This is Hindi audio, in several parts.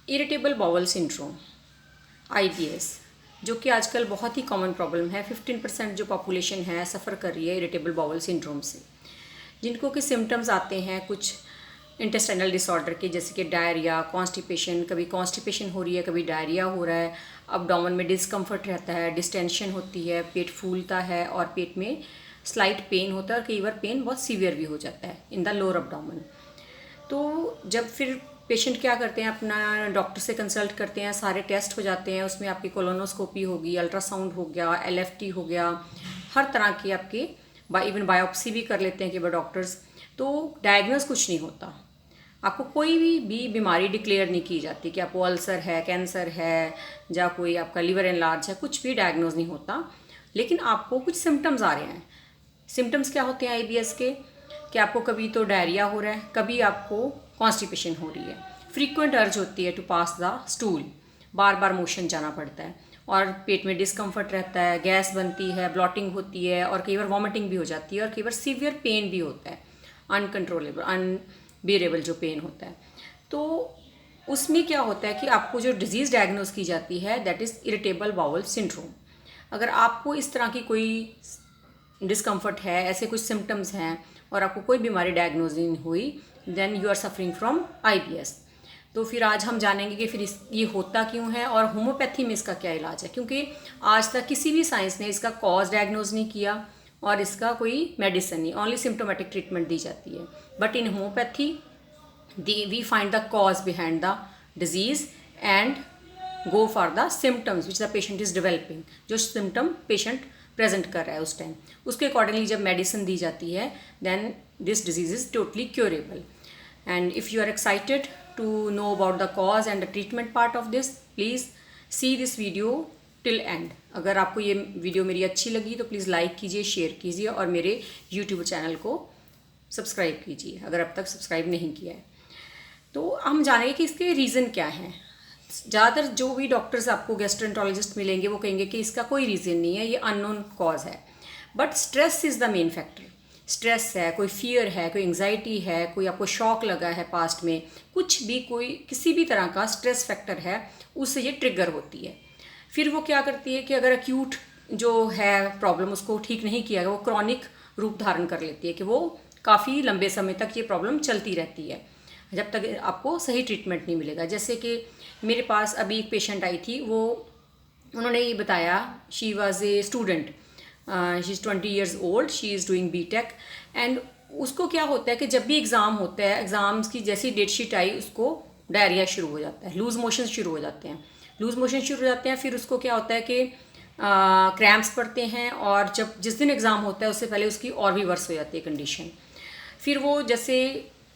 इरिटेबल बाउल सिंड्रोम IBS, जो कि आजकल बहुत ही कॉमन प्रॉब्लम है। 15% जो पॉपुलेशन है सफ़र कर रही है इरिटेबल बाउल सिंड्रोम से, जिनको कि सिम्टम्स आते हैं कुछ इंटेस्टाइनल डिसऑर्डर के, जैसे कि डायरिया, कॉन्स्टिपेशन। कभी कॉन्स्टिपेशन हो रही है, कभी डायरिया हो रहा है, अबडोमेन में डिस्कम्फर्ट रहता है, डिस्टेंशन होती है, पेट फूलता है और पेट में स्लाइट पेन होता है और कई बार पेन बहुत सीवियर भी हो जाता है इन द लोअर अबडोमेन। तो जब फिर पेशेंट क्या करते हैं, अपना डॉक्टर से कंसल्ट करते हैं, सारे टेस्ट हो जाते हैं, उसमें आपकी कोलोनोस्कोपी होगी, अल्ट्रासाउंड हो गया, LFT हो गया, हर तरह के आपके इवन बायोप्सी भी कर लेते हैं कि डॉक्टर्स। तो डायग्नोस कुछ नहीं होता, आपको कोई भी बीमारी डिक्लेयर नहीं की जाती कि आपको अल्सर है, कैंसर है, या कोई आपका लिवर एनलार्ज है, कुछ भी डायग्नोज नहीं होता। लेकिन आपको कुछ सिम्टम्स आ रहे हैं। सिम्टम्स क्या होते हैं IBS के, कि आपको कभी तो डायरिया हो रहा है, कभी आपको कॉन्स्टिपेशन हो रही है, फ्रीक्वेंट अर्ज होती है टू पास द स्टूल, बार बार मोशन जाना पड़ता है और पेट में डिस्कम्फर्ट रहता है, गैस बनती है, ब्लॉटिंग होती है और कई बार वॉमिटिंग भी हो जाती है और कई बार सीवियर पेन भी होता है, अनकंट्रोलेबल अनबेरेबल जो पेन होता है। तो उसमें क्या होता है कि आपको जो डिजीज़ डायग्नोज की जाती है that is irritable bowel syndrome. अगर आपको इस तरह की कोई डिस्कम्फर्ट है, ऐसे कुछ सिम्टम्स हैं और आपको कोई बीमारी डायग्नोज नहीं हुई, then you are suffering from IBS। तो फिर आज हम जानेंगे कि फिर ये होता क्यों है और होम्योपैथी में इसका क्या इलाज है, क्योंकि आज तक किसी भी साइंस ने इसका कॉज डायग्नोज नहीं किया और इसका कोई मेडिसिन नहीं, ओनली सिम्टोमेटिक ट्रीटमेंट दी जाती है। But in homeopathy we find the cause behind the disease and go for the symptoms which the patient is developing. जो सिम्टम पेशेंट प्रेजेंट कर रहा है उस टाइम, उसके अकॉर्डिंगली जब मेडिसिन दी जाती है, then this disease is totally curable. And if you are excited to know about the cause and the treatment part of this, please see this video till end. अगर आपको ये वीडियो मेरी अच्छी लगी तो प्लीज़ लाइक कीजिए, शेयर कीजिए और मेरे यूट्यूब चैनल को सब्सक्राइब कीजिए अगर अब तक सब्सक्राइब नहीं किया है। तो हम जानेंगे कि इसके रीज़न क्या हैं। ज़्यादातर जो भी डॉक्टर्स आपको गैस्ट्रोएंटरोलॉजिस्ट मिलेंगे वो कहेंगे कि इसका कोई रीज़न नहीं है, ये अननोन कॉज है। But stress is the main factor. Stress है, कोई फियर है, कोई एंग्जाइटी है, कोई आपको शॉक लगा है पास्ट में, कुछ भी कोई किसी भी तरह का स्ट्रेस फैक्टर है, उससे ये ट्रिगर होती है। फिर वो क्या करती है कि अगर एक्यूट जो है प्रॉब्लम उसको ठीक नहीं किया गया, वो क्रॉनिक रूप धारण कर लेती है कि वो काफ़ी लंबे समय तक ये प्रॉब्लम चलती रहती है जब तक आपको सही ट्रीटमेंट नहीं मिलेगा। जैसे कि मेरे पास अभी एक पेशेंट आई थी, वो उन्होंने ये बताया, she was a student, she is 20 years old, she is doing BTech। And उसको क्या होता है कि जब भी एग्ज़ाम होता है, एग्ज़ाम्स की जैसी डेट शीट आई उसको डायरिया शुरू हो जाता है, लूज़ मोशन शुरू हो जाते हैं, फिर उसको क्या होता है कि क्रैम्प्स पड़ते हैं और जब जिस दिन एग्ज़ाम होता है उससे पहले उसकी और भी वर्स हो जाती है कंडीशन। फिर वो जैसे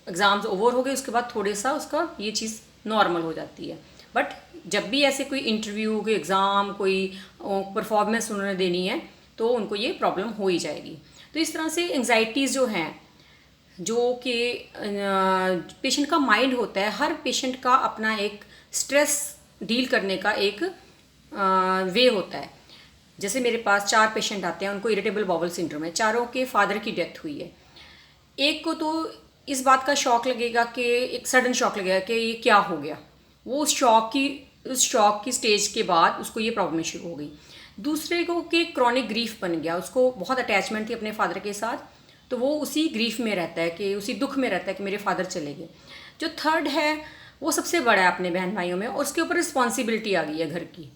एग्ज़ाम्स ओवर हो गए उसके बाद थोड़े सा उसका ये चीज़ नॉर्मल हो जाती है। बट जब भी ऐसे कोई इंटरव्यू, कोई एग्ज़ाम, कोई परफॉर्मेंस उन्होंने देनी है तो उनको ये प्रॉब्लम हो ही जाएगी। तो इस तरह से एंग्जाइटीज़ जो हैं, जो कि पेशेंट का माइंड होता है, हर पेशेंट का अपना एक स्ट्रेस डील करने का एक वे होता है। जैसे मेरे पास 4 पेशेंट आते हैं, उनको इरिटेबल बाउल सिंड्रोम है, चारों के फादर की डेथ हुई है। एक को तो इस बात का शॉक लगेगा कि एक सडन शॉक लगेगा कि ये क्या हो गया, वो उस शॉक की स्टेज के बाद उसको ये प्रॉब्लम शुरू हो गई। दूसरे को कि क्रॉनिक ग्रीफ बन गया, उसको बहुत अटैचमेंट थी अपने फादर के साथ, तो वो उसी ग्रीफ में रहता है, कि उसी दुख में रहता है कि मेरे फादर चले गए। जो थर्ड है वो सबसे बड़ा है अपने बहन भाइयों में और उसके ऊपर रिस्पॉन्सिबिलिटी आ गई है घर की,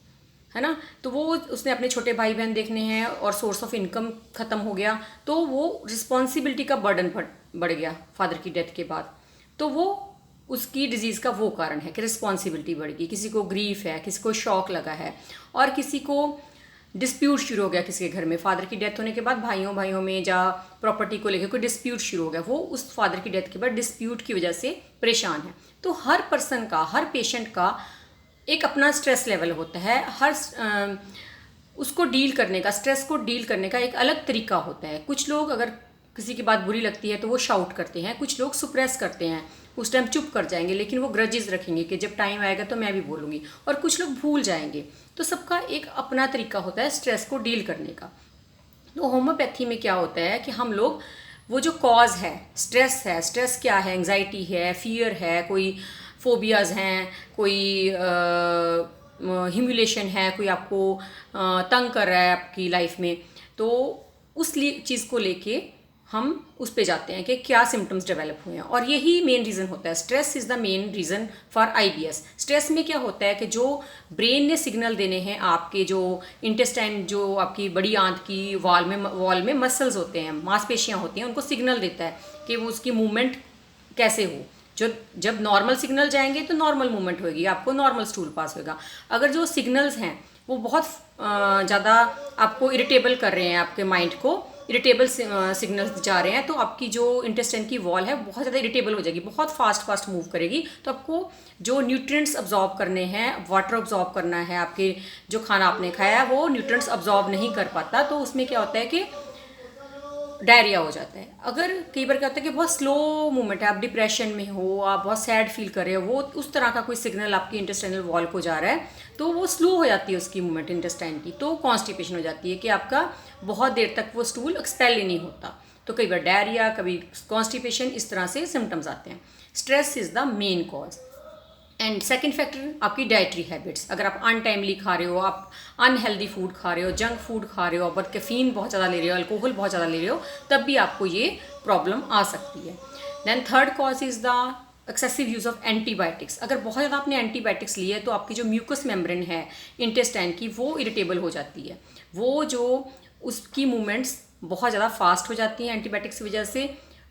है ना। तो वो उसने अपने छोटे भाई बहन देखने हैं और सोर्स ऑफ इनकम ख़त्म हो गया, तो वो रिस्पॉन्सिबिलिटी का बर्डन बढ़ गया फादर की डेथ के बाद। तो वो उसकी डिजीज़ का वो कारण है कि रिस्पॉन्सिबिलिटी बढ़ गई। किसी को ग्रीफ है, किसी को शॉक लगा है और किसी को डिस्प्यूट शुरू हो गया किसी के घर में। फादर की डेथ होने के बाद भाइयों में या प्रॉपर्टी को लेकर कोई डिस्प्यूट शुरू हो गया, वो उस फादर की डेथ के बाद डिस्प्यूट की वजह से परेशान है। तो हर पर्सन का, हर पेशेंट का एक अपना स्ट्रेस लेवल होता है, उसको डील करने का, स्ट्रेस को डील करने का एक अलग तरीका होता है। कुछ लोग अगर किसी की बात बुरी लगती है तो वो शाउट करते हैं, कुछ लोग सुप्रेस करते हैं, उस टाइम चुप कर जाएंगे, लेकिन वो ग्रजेस रखेंगे कि जब टाइम आएगा तो मैं भी बोलूँगी, और कुछ लोग भूल जाएंगे। तो सबका एक अपना तरीका होता है स्ट्रेस को डील करने का। तो होम्योपैथी में क्या होता है कि हम लोग वो जो कॉज है, स्ट्रेस क्या है, एंग्जाइटी है, फियर है, कोई फोबियाज़ हैं, कोई ह्यूमिलेशन है, कोई आपको तंग कर रहा है आपकी लाइफ में, तो उस चीज़ को लेके हम उस पे जाते हैं कि क्या सिम्टम्स डेवलप हुए हैं। और यही मेन रीज़न होता है, stress is the main reason for IBS। Stress में क्या होता है कि जो ब्रेन ने सिग्नल देने हैं, आपके जो इंटेस्टाइन, जो आपकी बड़ी आंत की वॉल में मसल्स होते हैं, मांसपेशियाँ होती हैं, उनको सिग्नल देता है कि वो उसकी मूवमेंट कैसे हो। जब नॉर्मल सिग्नल जाएंगे तो नॉर्मल मूवमेंट होगी, आपको नॉर्मल स्टूल पास होगा। अगर जो सिग्नल्स हैं वो बहुत ज़्यादा आपको इरिटेबल कर रहे हैं, आपके माइंड को इरिटेबल सिग्नल्स जा रहे हैं, तो आपकी जो इंटेस्टाइन की वॉल है बहुत ज़्यादा इरिटेबल हो जाएगी, बहुत फास्ट मूव करेगी। तो आपको जो न्यूट्रिएंट्स अब्जॉर्ब करने हैं, वाटर अब्जॉर्ब करना है, आपके जो खाना आपने खाया है वो न्यूट्रिएंट्स अब्जॉर्ब नहीं कर पाता, तो उसमें क्या होता है कि डायरिया हो जाता है। अगर कई बार क्या होता है कि बहुत स्लो मूवमेंट है, आप डिप्रेशन में हो, आप बहुत सैड फील कर रहे हो, वो उस तरह का कोई सिग्नल आपकी इंटेस्टाइनल वॉल को जा रहा है, तो वो स्लो हो जाती है उसकी मूवमेंट इंटेस्टाइन की, तो कॉन्स्टिपेशन हो जाती है कि आपका बहुत देर तक वो स्टूल एक्सपेल ही नहीं होता। तो कई बार डायरिया, कभी कॉन्स्टिपेशन, इस तरह से सिम्टम्स आते हैं। Stress is the main cause. And second factor आपकी डाइटरी हैबिट्स। अगर आप अनटाइमली खा रहे हो, आप अनहेल्दी फूड खा रहे हो, जंक फूड खा रहे हो, और कैफीन बहुत ज़्यादा ले रहे हो, अल्कोहल बहुत ज़्यादा ले रहे हो, तब भी आपको ये प्रॉब्लम आ सकती है। Then third cause is the excessive use of antibiotics. अगर बहुत ज़्यादा आपने एंटीबायोटिक्स लिए तो आपकी जो म्यूकस मेम्ब्रेन है इंटेस्टाइन की, वो इरिटेबल हो जाती है, वो जो उसकी मूवमेंट्स बहुत ज़्यादा फास्ट हो जाती हैं एंटीबायोटिक्स की वजह से।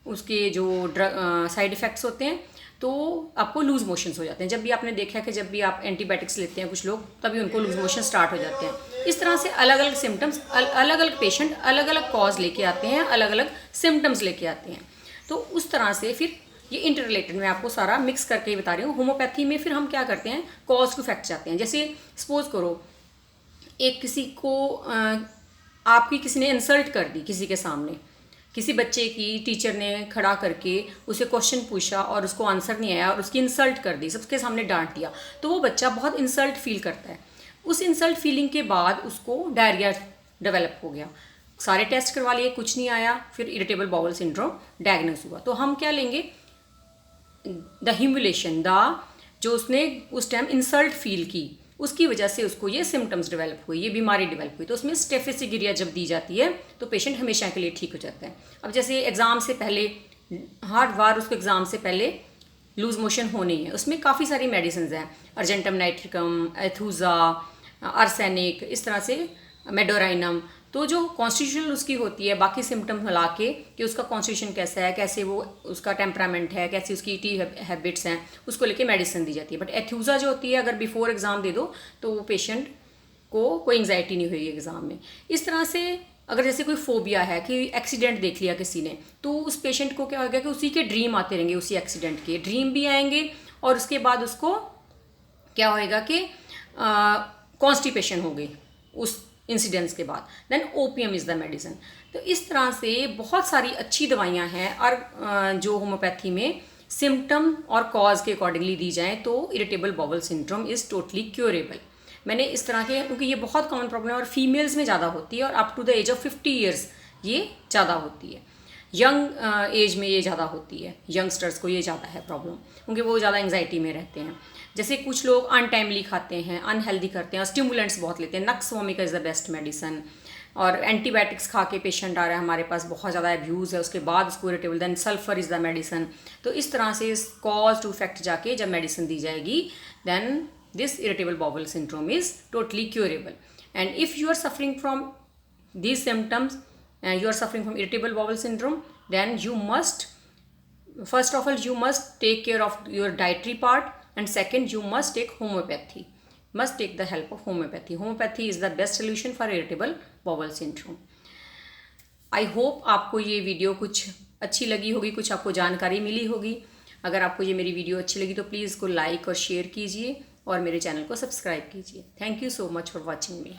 उसके जो साइड इफ़ेक्ट्स होते हैं, तो आपको लूज़ मोशंस हो जाते हैं। जब भी आपने देखा है कि जब भी आप एंटीबायोटिक्स लेते हैं कुछ लोग, तभी उनको लूज़ मोशन स्टार्ट हो जाते हैं। इस तरह से अलग अलग सिम्टम्स, अलग अलग पेशेंट अलग अलग कॉज लेके आते हैं, अलग अलग सिम्टम्स लेके आते हैं। तो उस तरह से फिर ये इंटर रिलेटेड मैं आपको सारा मिक्स करके ही बता रही हूँ। होम्योपैथी में फिर हम क्या करते हैं, कॉज टू इफेक्ट जाते हैं। जैसे सपोज करो एक किसी को आपकी किसी ने इंसल्ट कर दी किसी के सामने, किसी बच्चे की टीचर ने खड़ा करके उसे क्वेश्चन पूछा और उसको आंसर नहीं आया और उसकी इंसल्ट कर दी, सबके सामने डांट दिया, तो वो बच्चा बहुत इंसल्ट फील करता है। उस इंसल्ट फीलिंग के बाद उसको डायरिया डेवलप हो गया, सारे टेस्ट करवा लिए, कुछ नहीं आया, फिर इरिटेबल बाउल सिंड्रोम डायग्नोस हुआ। तो हम क्या लेंगे, द ह्यूमिलेशन, जो उसने उस टाइम इंसल्ट फील की, उसकी वजह से उसको ये सिम्टम्स डेवलप हुई, ये बीमारी डेवलप हुई, तो उसमें स्टेफिसिगिरिया जब दी जाती है तो पेशेंट हमेशा के लिए ठीक हो जाता है। अब जैसे एग्ज़ाम से पहले, हर बार उसको एग्ज़ाम से पहले लूज मोशन होनी है, उसमें काफ़ी सारी मेडिसिन हैं, अर्जेंटम नाइट्रिकम, एथूजा, आर्सेनिक, इस तरह से मेडोराइनम। तो जो कॉन्स्टिट्यूशनल उसकी होती है, बाकी सिम्टम मिला के कि उसका कॉन्स्टिट्यूशन कैसा है, कैसे वो उसका टेम्परामेंट है, कैसी उसकी ईटी हैबिट्स हैं, उसको लेके मेडिसिन दी जाती है। बट एथ्यूजा जो होती है, अगर बिफोर एग्ज़ाम दे दो तो पेशेंट को कोई एंग्जाइटी नहीं हुई एग्ज़ाम में। इस तरह से अगर जैसे कोई फोबिया है कि एक्सीडेंट देख लिया किसी ने, तो उस पेशेंट को क्या होगा कि उसी के ड्रीम आते रहेंगे, उसी एक्सीडेंट के ड्रीम भी आएंगे, और उसके बाद उसको क्या होएगा कि कॉन्स्टिपेशन हो गई उस इंसिडेंट्स के बाद। Then opium is the medicine. तो इस तरह से बहुत सारी अच्छी दवाइयाँ हैं, और जो होम्योपैथी में सिम्टम और कॉज के अकॉर्डिंगली दी जाएँ तो irritable bowel syndrome is totally curable. मैंने इस तरह के, क्योंकि ये बहुत कॉमन प्रॉब्लम है और फीमेल्स में ज़्यादा होती है, और up to the age of 50 years ये ज़्यादा होती है। यंग एज में ये ज़्यादा होती है, यंगस्टर्स को ये ज़्यादा है प्रॉब्लम, क्योंकि वो ज़्यादा एंग्जाइटी में रहते हैं। जैसे कुछ लोग अनटाइमली खाते हैं, अनहेल्दी करते हैं, और स्टिमुलेंट्स बहुत लेते हैं। Nux vomica is the best medicine. और एंटीबायोटिक्स खा के पेशेंट आ रहा है हमारे पास, बहुत ज़्यादा एब्यूज़ है, उसके बाद उसको irritable, then sulphur is the medicine. तो इस तरह से कॉज टू इफेक्ट जाके जब मेडिसिन दी जाएगी, then this irritable bowel syndrome is totally curable. And if you are suffering from these symptoms, you are suffering from irritable bowel syndrome, then you must, first of all, you must take care of your dietary part, and second, you must take homeopathy, must take the help of homeopathy. Homeopathy is the best solution for irritable bowel syndrome. I hope आपको ये वीडियो कुछ अच्छी लगी होगी, कुछ आपको जानकारी मिली होगी। अगर आपको ये मेरी वीडियो अच्छी लगी तो प्लीज़ इसको लाइक और शेयर कीजिए, और मेरे चैनल को सब्सक्राइब कीजिए। Thank you so much for watching me.